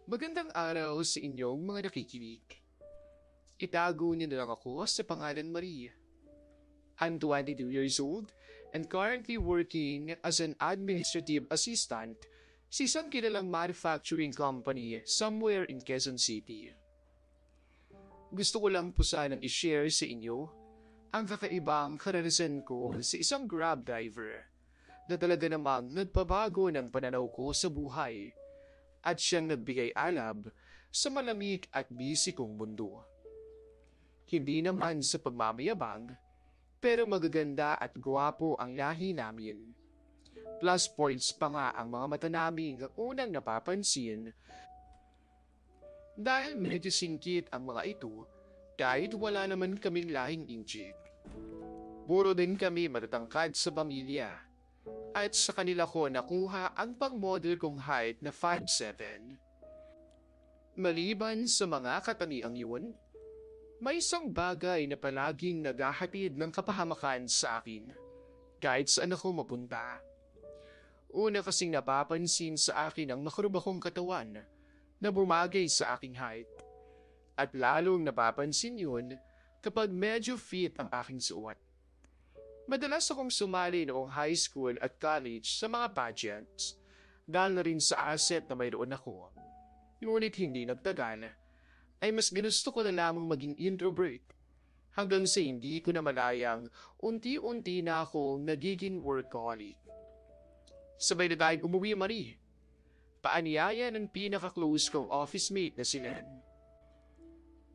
Magandang araw sa inyong mga nakikinig. Itago niyo na lang ako sa pangalan Marie. I'm 22 years old and currently working as an administrative assistant sa isang kilalang manufacturing company somewhere in Quezon City. Gusto ko lang po sanang i-share sa inyo ang kakaibang karanasan ko sa isang Grab driver na talaga namang nagpabago ng pananaw ko sa buhay at siyang nagbigay alab sa malamig at busy kong mundo. Hindi naman sa pagmamayabang, pero magaganda at gwapo ang lahi namin. Plus points pa nga ang mga mata namin ang unang napapansin dahil medyo singkit ang mga ito kahit wala naman kaming lahing inchik. Puro din kami matatangkad sa pamilya. At sa kanila ko nakuha ang pang-model kong height na 5'7". Maliban sa mga katangiang yun, may isang bagay na palaging naghahatid ng kapahamakan sa akin kahit saan ako mapunta. Una kasing napapansin sa akin ang nakurubang kong katawan na bumagay sa aking height. At lalong napapansin yun kapag medyo fit ang aking suot. Madalas akong sumali noong high school at college sa mga pageants dahil na rin sa asset na mayroon ako. Ngunit hindi nagtagal, ay mas ginusto ko na lamang maging introvert hanggang sa hindi ko na malayang unti-unti na akong nagiging workaholic. Sabay na tayong umuwi Marie. Paanyaya ng pinaka-close kong office mate na sila.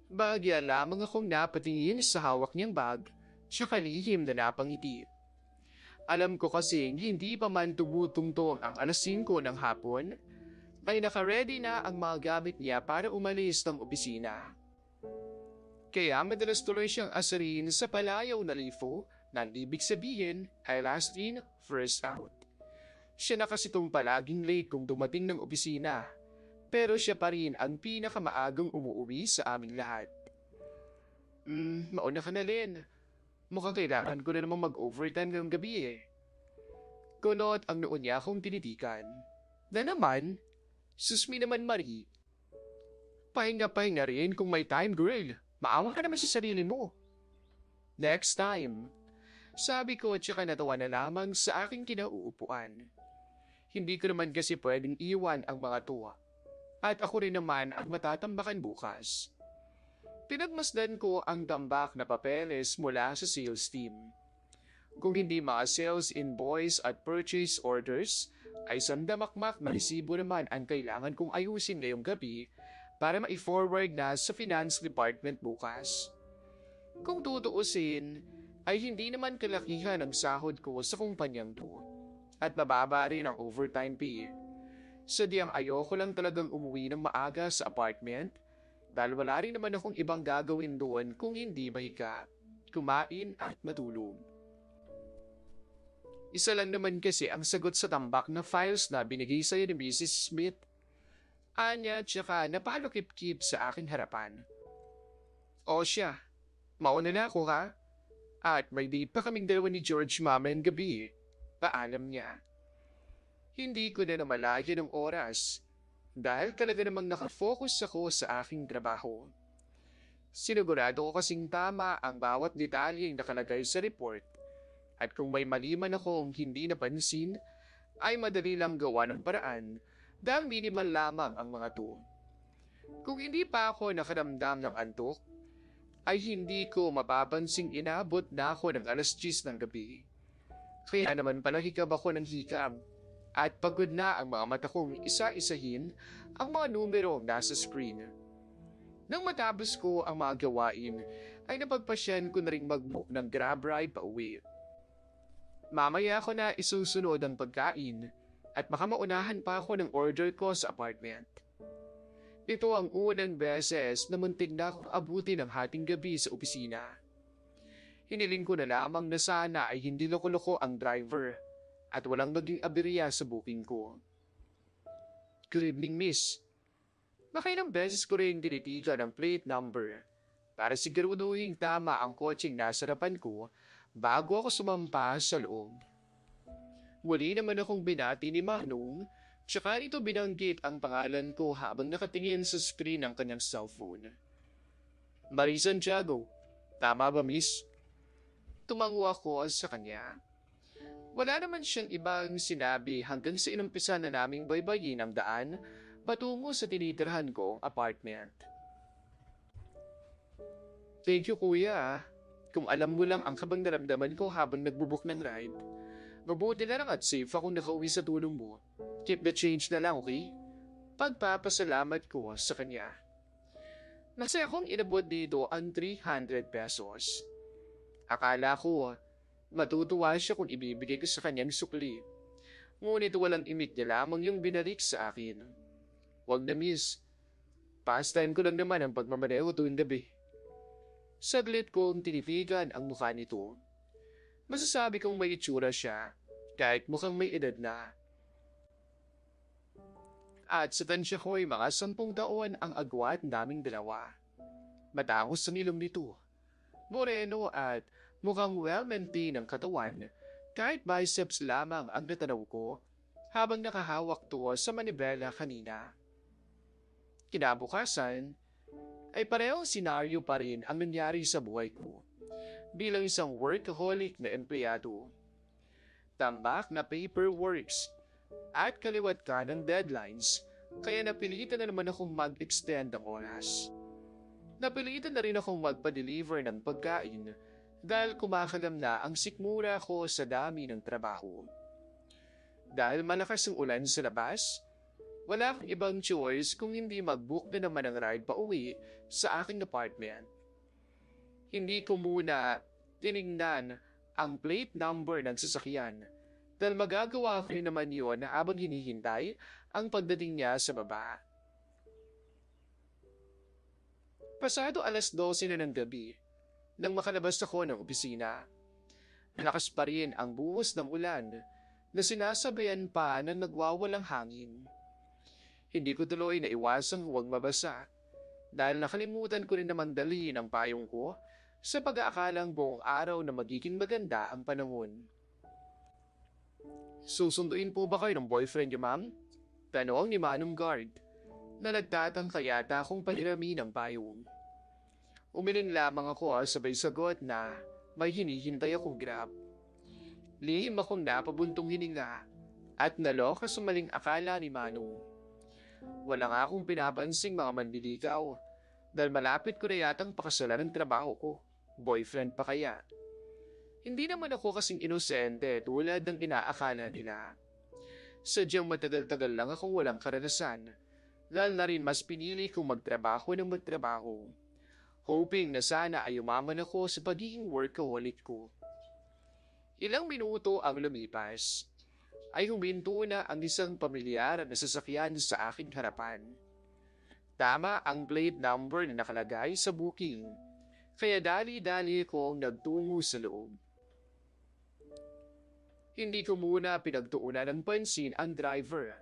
Bagya lamang akong napatingin sa hawak niyang bag tsaka lihim na napangiti. Alam ko kasi hindi pa man tumutungtong ang alas 5 ng hapon, ay naka-ready na ang mga gamit niya para umalis ng opisina. Kaya madalas tuloy siyang asarin sa palayaw na lifo na ibig sabihin ay last in, first out. Siya na kasi itong palaging late kung dumating ng opisina, pero siya pa rin ang pinakamaagang umuwi sa aming lahat. Mauna ka na Lynn. Mukhang kailangan ko na namang mag-overtime ngayong gabi eh. Kunot ang noon niya akong tinitikan. Na naman, susmi naman Marie. Pahinga-pahinga rin kung may time girl. Maawa ka naman sa sarili mo. Next time, sabi ko at saka natawa na lamang sa aking kinauupuan. Hindi ko naman kasi pwedeng iwan ang mga tuwa. At ako rin naman ang matatambakan bukas. Pinagmasdan ko ang tambak na papeles mula sa sales team. Kung hindi mga sales invoice at purchase orders, ay sandamakmak na resibo naman ang kailangan kong ayusin ngayong gabi para ma-forward na sa finance department bukas. Kung tutuusin, ay hindi naman kalakihan ang sahod ko sa kumpanyang to at mababa rin ang overtime pay. Sadyang ayoko lang talagang umuwi ng maaga sa apartment dahil wala rin naman akong ibang gagawin doon kung hindi mahiga, kumain at matulog. Isa lang naman kasi ang sagot sa tambak na files na binigay sa'yo ni Mrs. Smith. Anya tsaka napalukip-kip sa aking harapan. O siya, mauna na ako ha? At may date pa kaming dalawa ni George mamayang gabi. Paalam niya. Hindi ko na namalayan ng oras dahil talaga namang nakafocus ako sa aking trabaho. Sinigurado ko kasing tama ang bawat detalyeng nakalagay sa report at kung may mali man akong hindi napansin, ay madali lang gawa ng paraan dahil minimal lamang ang mga to. Kung hindi pa ako nakaramdam ng antok, ay hindi ko mapapansing inabot na ako ng alas 10 ng gabi. Kaya naman pala hikab ako ng hikab. At pagod na ang mga mata kong isa-isahin ang mga numero nasa screen. Nang matapos ko ang mga gawain, ay napagpasyan ko na rin mag-book ng grab ride pa uwi. Mamaya ko na isusunod ang pagkain at baka maunahan pa ako ng order ko sa apartment. Ito ang unang beses na muntik na akong abuti ng hating gabi sa opisina. Hiniling ko na lamang na sana ay hindi loko-loko ang driver at walang maging aberya sa booking ko. Good evening, miss. Makailang beses ko rin tinitigan ang plate number para siguraduhin tama ang kotseng nasa harapan ko bago ako sumampa sa loob. Wali naman akong binati ni Manong Tsaka ito binanggit ang pangalan ko habang nakatingin sa screen ng kanyang cellphone. Marie Santiago, tama ba miss? Tumango ako sa kanya. Wala naman siyang ibang sinabi hanggang sa inumpisa na naming baybayin ang daan patungo sa tinitirhan ko apartment. Thank you kuya. Kung alam mo lang ang kabang naramdaman ko habang nagbubook ng ride. Mabuti na lang at safe ako nakauwi sa tulong mo. Keep the change na lang, okay? Pagpapasalamat ko sa kanya. Nasa akong inabot dito ang 300 pesos. Akala ko, matutuwa siya kung ibibigay ko sa kanyang sukli. Ngunit walang imik niya lamang yung binalik sa akin. Wag na miss. Pastime ko lang naman ang pagmamaneho tuwing gabi. Saglit kong tinipigan ang mukha nito. Masasabi kong may itsura siya, kahit mukhang may edad na. At sa tansya ko'y mga 10 taon ang agwat naming dalawa. Matangos sa nilong nito. Moreno at mukhang well-maintained ang katawan, kahit biceps lamang ang natanaw ko habang nakahawak to sa manibela kanina. Kinabukasan, ay parehong senaryo pa rin ang nangyari sa buhay ko bilang isang workaholic na empleyado. Tambak na paperworks at kaliwat ka ng deadlines, kaya napilitan na naman akong mag-extend ng oras. Napilitan na rin akong magpa-deliver ng pagkain dahil kumakalam na ang sikmura ko sa dami ng trabaho. Dahil malakas ang ulan sa labas, wala akong ibang choice kung hindi mag-book na naman ng ride pa uwi sa aking apartment. Hindi ko muna tinignan ang plate number ng sasakyan dahil magagawa ko naman yun na habang hinihintay ang pagdating niya sa baba. Pasado 12:00 na ng gabi nang makalabas ako ng opisina. Lakas pa rin ang buhos ng ulan na sinasabayan pa ng nagwawalang hangin. Hindi ko tuloy na iwasang huwag mabasa dahil nakalimutan ko rin naman dalhin ang payong ko sa pag-aakalang buong araw na magiging maganda ang panahon. Susunduin po ba kayo ng boyfriend niyo, ma'am? Tanong ni Manong Guard na nagtatangka yata kung pahirami ng payong. Umilin lamang ako sabay sagot na may hinihintay akong grab. Lihim akong napabuntong hininga at naloka sa maling akala ni Manong. Wala nga akong pinapansing mga manliligaw dahil malapit ko na yatang pakasalan ng trabaho ko. Boyfriend pa kaya? Hindi naman ako kasing inosente tulad ng inaakala nila. Sadyang matagal-tagal lang akong walang karanasan, lalo na rin mas pinili kong magtrabaho ng magtrabaho, hoping na sana ay umaman ako sa pagiging workaholic ko. Ilang minuto ang lumipas, ay huminto na ang isang pamilyar na sasakyan sa aking harapan. Tama ang plate number na nakalagay sa booking, kaya dali-dali kong nagtungo sa loob. Hindi ko muna pinagtuunan ng pansin ang driver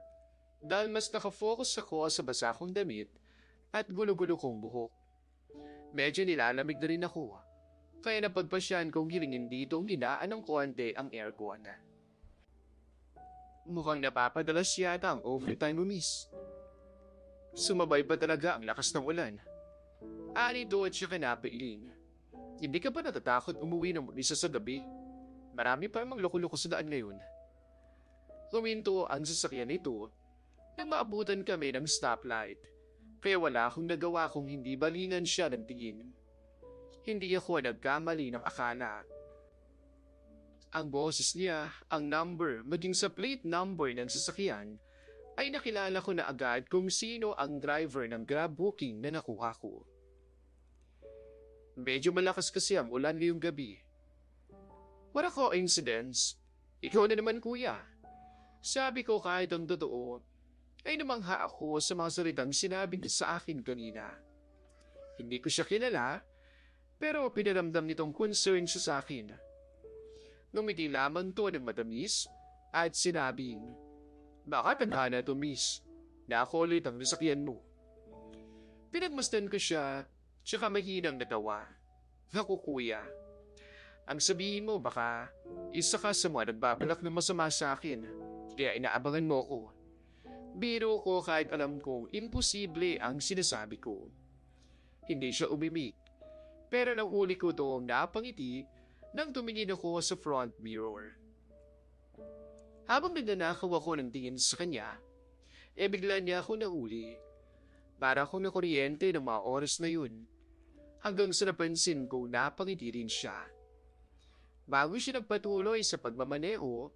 dahil mas nakafocus ako sa basa kong damit at gulo-gulo kong buhok. Medyo nilalamig na rin ako, kaya napagpasyan kong hilingin ditong hinaan ng konti ang aircon. Mukhang napapadalas yata ang overtime mo, miss. Sumabay pa talaga ang lakas ng ulan. Anito at siya kinapailing. Hindi ka ba natatakot umuwi ng isa sa gabi? Marami pa mang loko-loko sa daan ngayon. Huminto ang sasakyan nito nang maabutan kami ng stoplight, kaya wala akong nagawa kung hindi balingan siya ng tingin. Hindi ako nagkamali ng akala. Ang boses niya, ang number, maging sa plate number ng sasakyan, ay nakilala ko na agad kung sino ang driver ng Grab booking na nakuha ko. Medyo malakas kasi ang ulan ngayong gabi. Wala coincidence. Ikaw na naman kuya. Sabi ko kahit ang totoo, ay namangha ako sa mga salitang sinabi niya sa akin kanina. Hindi ko siya kilala, pero pinaramdam nitong concern siya sa akin. Ngumiti lamang to ng matamis at sinabing, "Baka tandhana to, miss. Nakulit ang nasakyan mo." Pinagmasdan ko siya, tsaka mahinang natawa. "Naku kuya, ang sabihin mo baka isa ka sa mga nagbabalak na masama sa akin, kaya inaabangan mo ko. Biro ko kahit alam kong imposible ang sinasabi ko. Hindi siya umimik. Pero nahuli ko doong napangiti nang tumingin ako sa front mirror. Habang nagnanakaw ako ng tingin sa kanya, bigla niya ako nahuli. Para akong nakuryente ng mga oras na yun. Hanggang sa napansin ko napangiti rin siya. Bago siya nagpatuloy sa pagmamaneho,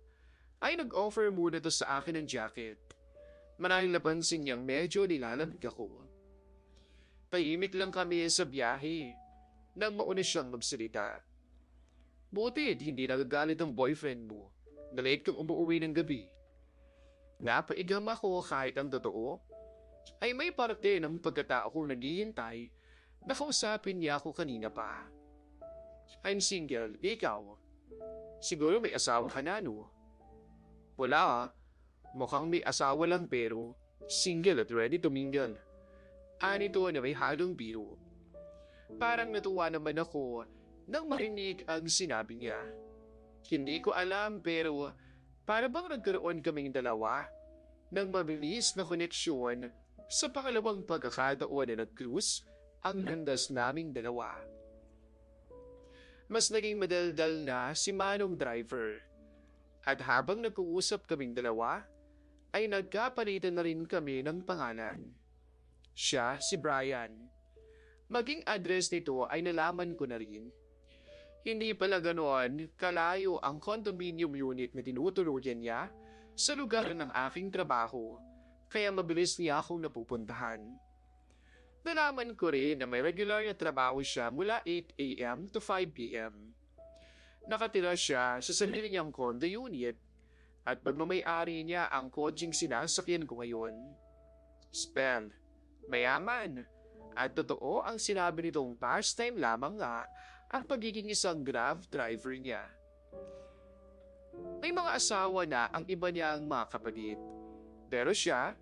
ay nag-offer muna to sa akin ng jacket. Marahil napansin niyang medyo nilalamig ako. Tahimik lang kami sa biyahe nang mauna siyang magsalita. Buti hindi nagagalit ang boyfriend mo na late kang umuwi ng gabi. Napaigam ako kahit ang totoo ay may parte ng pagkatao kong naghihintay na kausapin niya ako kanina pa. I'm single, ikaw. Siguro may asawa ka na, no? Wala. Mukhang may asawa lang pero single at ready to mingle. Anito na may halong biro. Parang natuwa naman ako nang marinig ang sinabi niya. Hindi ko alam pero para bang nagkaroon kaming dalawa ng mabilis na koneksyon sa pangalawang pagkakataon na nag-cruise ang landas naming dalawa. Mas naging madaldal na si Manong driver. At habang nag-uusap kaming dalawa, ay nagkapalitan na rin kami ng pangalan. Siya si Brian. Maging address nito ay nalaman ko na rin. Hindi pala ganoon kalayo ang condominium unit na tinutuluyan niya sa lugar ng aking trabaho, kaya mabilis niya akong napupuntahan. Nalaman ko rin na may regular na trabaho siya mula 8 a.m. to 5 p.m. Nakatira siya sa sarili niyang condo unit at pagmamayari niya ang kotseng sinasakyan ko ngayon. Spell, mayaman, at totoo ang sinabi nitong pastime lamang nga ang pagiging isang Grab driver niya. May mga asawa na ang iba niyang mga kapatid. Pero siya,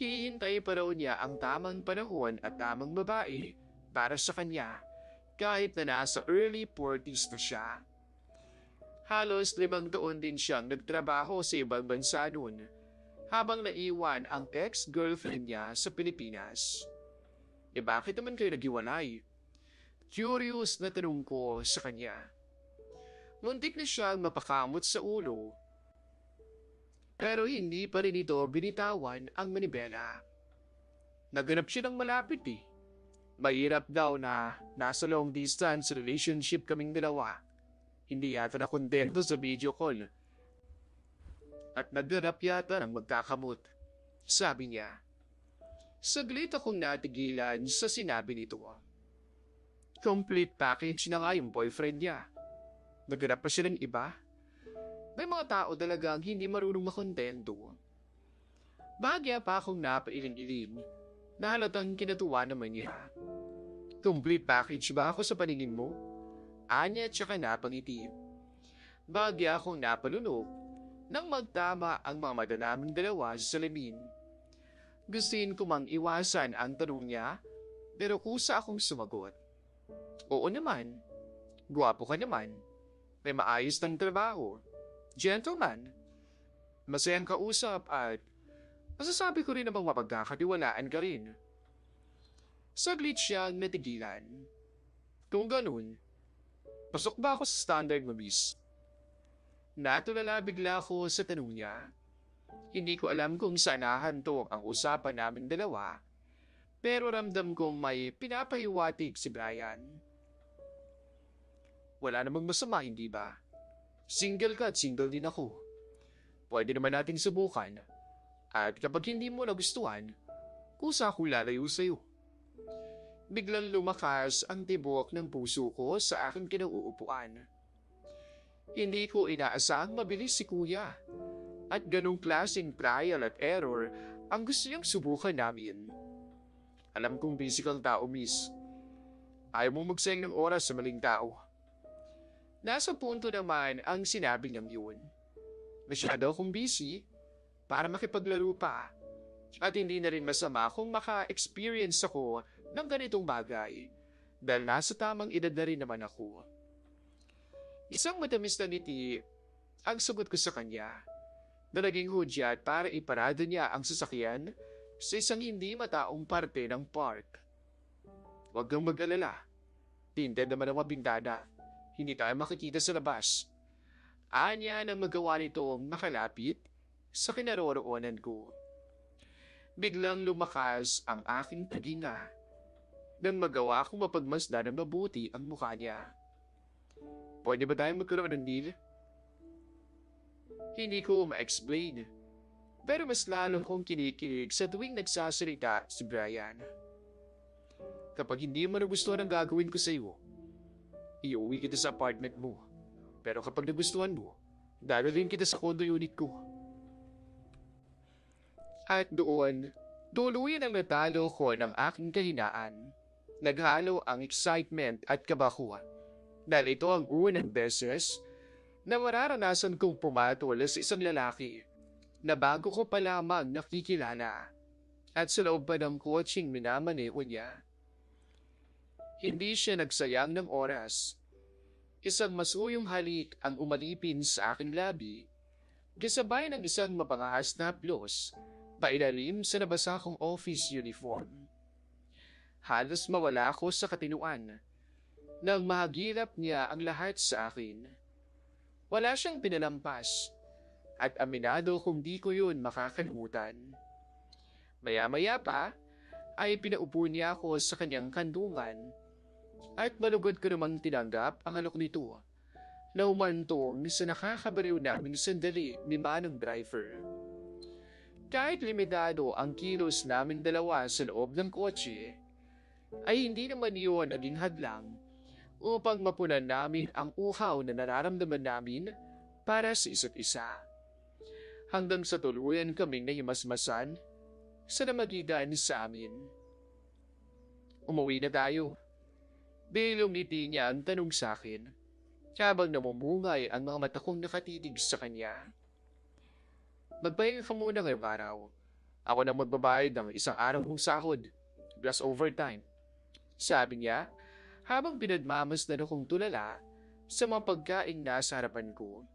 hihintay pa raw niya ang tamang panahon at tamang babae para sa kanya kahit na nasa early 40s na siya. Halos 5 taon din siyang nagtrabaho sa ibang bansa noon habang naiwan ang ex-girlfriend niya sa Pilipinas. Bakit naman kayo naghiwalay? Curious na tanong ko sa kanya. Muntik na siyang mapakamot sa ulo. Pero hindi pa rin ito binitawan ang manibela. Naganap siya ng malapit eh. Mahirap daw na nasa long distance relationship kaming dalawa. Hindi yata na kontento sa video call. At nagdarap yata ng magkakamot. Sabi niya. Saglit akong natigilan sa sinabi nito. Complete package na nga yung boyfriend niya. Nagdarap pa siya ng iba. May mga tao talagang hindi marunong makontento. Bagya pa akong napailing-ilim na halatang kinatuwa naman niya. Complete package ba ako sa paningin mo? Anya tsaka napangiti. Bagya akong napalunok nang magtama ang mga mata naming dalawa sa salamin. Gustuin ko mang iwasan ang tanong niya pero kusa akong sumagot. Oo naman. Guwapo ka naman. May maayos ng trabaho. Gentleman. Masayang kausap at masasabi ko rin namang mapagkakatiwalaan ka rin. Saglit siyang natigilan. Kung ganun, pasok ba ako sa standard mo, miss? Natulala bigla ako sa tanong niya. Hindi ko alam kung saan nahantok ang usapan namin dalawa, pero ramdam kong may pinapahiwatig si Brian. Wala namang masama, hindi ba? Single ka at single din ako. Pwede naman nating subukan. At kapag hindi mo nagustuhan, kusa akong lalayo sa'yo. Biglang lumakas ang tibok ng puso ko sa aking kinauupuan. Hindi ko inaasahang mabilis si kuya. At ganong klaseng trial at error ang gusto niyang subukan namin. Alam kong busy kang tao, miss. Ayaw mong magsayang ng oras sa maling tao. Nasa punto naman ang sinabi niyang yun. Masyado akong busy para makipaglaro pa. At hindi na rin masama kung maka-experience ako ng ganitong bagay dahil nasa tamang edad na rin naman ako. Isang matamis na ngiti ang sagot ko sa kanya. na naging hudyat para iparada niya ang sasakyan sa isang hindi mataong parte ng park. Huwag kang mag-alala. Tinted naman ang mabintana. Hindi tayo makikita sa labas. Anya na magawa nitong makalapit sa kinaroroonan ko. Biglang lumakas ang aking taginga nang magawa kong mapagmasdan ng mabuti ang mukha niya. Pwede ba tayong magkaroon ng deal? Hindi ko ma-explain. Pero mas lalo kong kinikilig sa tuwing nagsasalita si Brian. Kapag hindi mo nagustuhan ang gagawin ko sa iyo, iuwi kita sa apartment mo. Pero kapag nagustuhan mo, dadalhin kita sa condo unit ko. At doon, tuluyan ang natalo ko ng aking kahinaan. Naghalo ang excitement at kabakuan. Dahil ito ang unang beses na mararanasan kong pumatol sa isang lalaki na bago ko pa lamang nakikilala at sa loob pa ng kotseng minamaniw niya. Hindi siya nagsayang ng oras. Isang masuyong halik ang umalipin sa aking labi, kasabay ng isang mapangahas na haplos, pailalim sa nabasa kong office uniform. Halos mawala ako sa katinuan nang mahagilap niya ang lahat sa akin. Wala siyang pinalampas at aminado kung di ko yun makakalimutan. Maya-maya pa ay pinaupo niya ako sa kanyang kandungan at malugod ko namang tinanggap ang alok nito na umantong sa nakakabaliw naming sandali ni Manong Driver. Kahit limitado ang kilos namin dalawa sa loob ng kotse, ay hindi naman iyon naging hadlang upang mapunan namin ang uhaw na nararamdaman namin para sa isa't isa. Hanggang sa tuluyan kaming nahimasmasan sa namagitan sa amin. Umuwi na tayo. Bilong ngiti niya ang tanong sa akin, habang namumungay ang mga mata kong nakatitig sa kanya. Magpahinga ka muna ngayong araw. Ako na magbabayad ng isang araw kong sahod, plus overtime. Sabi niya, habang pinagmamasdan akong tulala sa mga pagkain na sa harapan ko.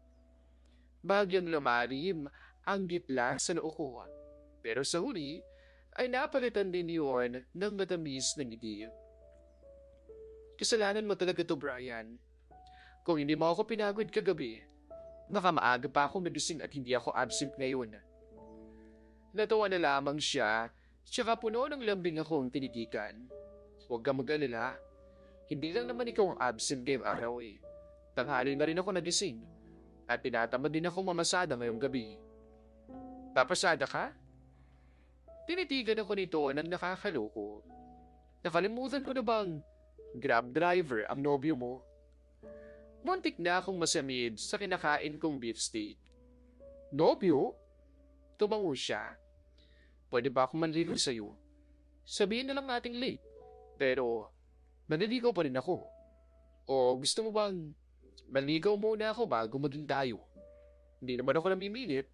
Bagyang lumarim ang gitla sa noo ko, pero sa huli ay napalitan din yun ng matamis na ngiti. Kasalanan mo talaga to, Brian. Kung hindi mo ako pinagod kagabi, baka maaga pa akong nagising at hindi ako absent ngayon. Natawa na lamang siya, tsaka puno ng lambing akong tinitikan. Huwag kang mag-alala. Hindi lang naman ikaw ang absent ngayong araw eh. Tanghali na rin ako nagising at tinatamad din ako mamasada ngayong gabi. Papasada ka? Tinitigan ako nito ng nakakaloko. Nakalimutan ko na bang Grab driver ang nobyo mo? Muntik na akong masamid sa kinakain kong beef steak. Nobyo? Tumango siya. Pwede ba akong manligaw sa'yo? Sabihin na lang nating late. Pero, maniligaw pa rin ako. O gusto mo bang manligaw muna ako bago maging tayo? Hindi naman ako namimilit.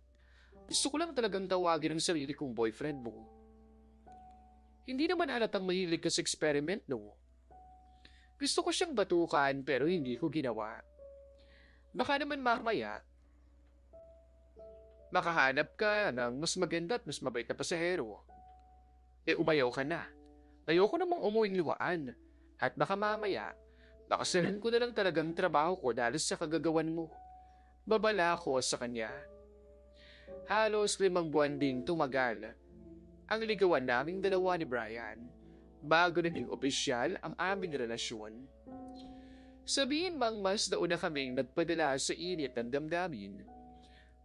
Gusto ko lang talagang tawagin ang sarili kong boyfriend mo. Hindi naman halatang mahilig ka sa experiment, no? Gusto ko siyang batukan pero hindi ko ginawa. Baka naman mamaya, makahanap ka ng mas maganda at mas mabait na pasahero. Umayaw ka na. Ayoko namang umuwing luwaan. At baka mamaya, nakasalan ko na lang talagang trabaho ko dahil sa kagagawan mo. Babala ako sa kanya. Halos 5 buwan ding tumagal ang ligawan naming dalawa ni Brian bago naging opisyal ang aming relasyon. Sabihin mang mas nauna kaming nagpadala sa init ng damdamin,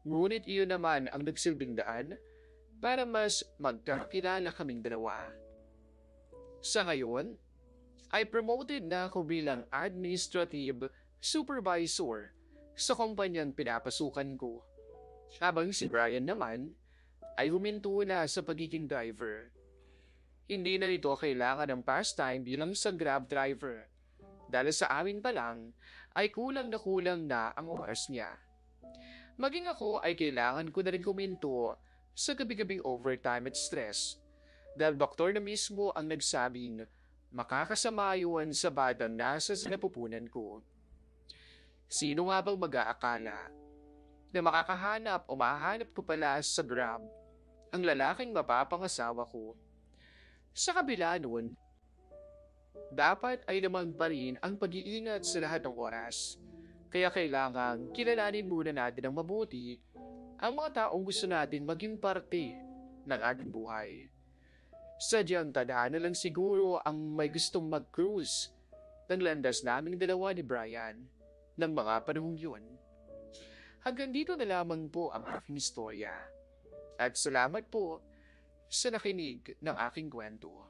ngunit iyon naman ang nagsilbing daan para mas magkakilala kaming dalawa. Sa ngayon, ay promoted na ako bilang administrative supervisor sa kumpanyang pinapasukan ko, habang si Brian naman ay huminto na sa pagiging driver. Hindi na nito kailangan ng pastime bilang sa Grab driver dahil sa amin pa lang ay kulang na ang oras niya. Maging ako ay kailangan ko na rin kuminto sa gabi-gabing overtime at stress dahil doktor na mismo ang nagsabing makakasama yun sa batang nasa napupunan ko. Sino nga bang mag-aakala na makakahanap o mahanap ko pala sa Grab ang lalaking mapapangasawa ko. Sa kabila nun, dapat ay naman pa rin ang pag-iingat sa lahat ng oras. Kaya kailangan kilalanin muna natin ng mabuti ang mga taong gusto natin maging parte ng ating buhay. Sadyang tadhana lang siguro ang may gustong mag-cruise ng landas naming dalawa ni Brian ng mga panahong yun. Hanggang dito na lamang po ang aking istorya. At salamat po sa nakinig ng aking kwento.